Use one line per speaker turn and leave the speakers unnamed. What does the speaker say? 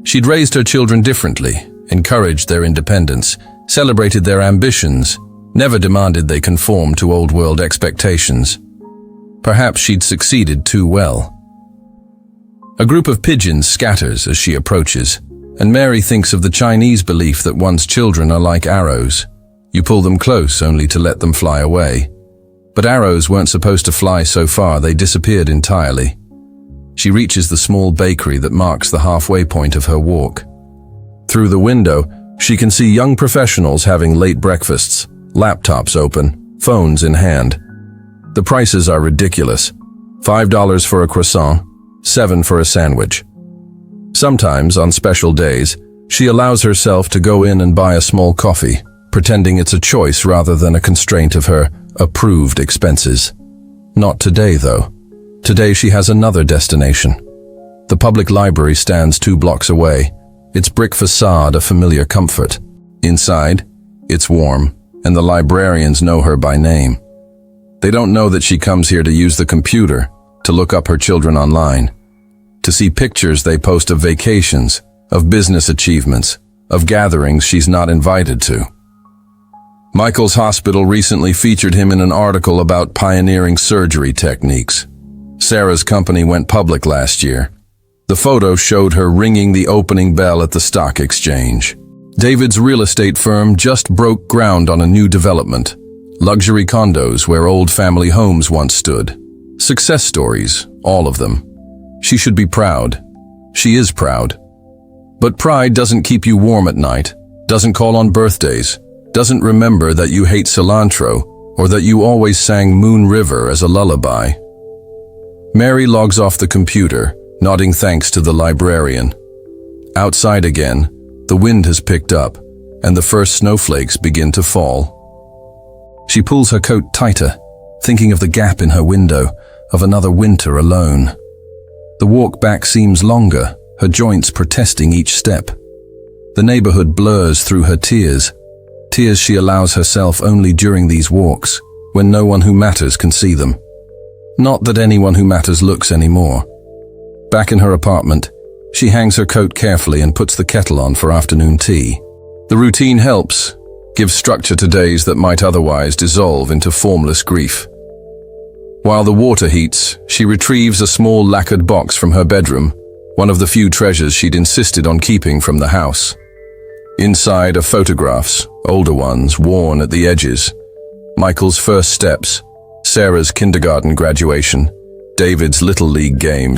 She'd raised her children differently, encouraged their independence, celebrated their ambitions, never demanded they conform to old-world expectations. Perhaps she'd succeeded too well. A group of pigeons scatters as she approaches, and Mary thinks of the Chinese belief that one's children are like arrows. You pull them close only to let them fly away. But arrows weren't supposed to fly so far, they disappeared entirely. She reaches the small bakery that marks the halfway point of her walk. Through the window, she can see young professionals having late breakfasts, laptops open, phones in hand. The prices are ridiculous. $5 for a croissant, $7 for a sandwich. Sometimes, on special days, she allows herself to go in and buy a small coffee, pretending it's a choice rather than a constraint of her approved expenses. Not today, though. Today she has another destination. The public library stands 2 blocks away, its brick facade a familiar comfort. Inside, it's warm, and the librarians know her by name. They don't know that she comes here to use the computer, to look up her children online, to see pictures they post of vacations, of business achievements, of gatherings she's not invited to. Michael's hospital recently featured him in an article about pioneering surgery techniques. Sarah's company went public last year. The photo showed her ringing the opening bell at the stock exchange. David's real estate firm just broke ground on a new development. Luxury condos where old family homes once stood. Success stories, all of them. She should be proud. She is proud. But pride doesn't keep you warm at night, doesn't call on birthdays, doesn't remember that you hate cilantro or that you always sang Moon River as a lullaby. Mary logs off the computer, nodding thanks to the librarian. Outside again, the wind has picked up, and the first snowflakes begin to fall. She pulls her coat tighter, thinking of the gap in her window, of another winter alone. The walk back seems longer, her joints protesting each step. The neighborhood blurs through her tears she allows herself only during these walks, when no one who matters can see them. Not that anyone who matters looks anymore. Back in her apartment, she hangs her coat carefully and puts the kettle on for afternoon tea. The routine helps, gives structure to days that might otherwise dissolve into formless grief. While the water heats, she retrieves a small lacquered box from her bedroom, one of the few treasures she'd insisted on keeping from the house. Inside are photographs, older ones, worn at the edges. Michael's first steps, Sarah's kindergarten graduation, David's Little League games,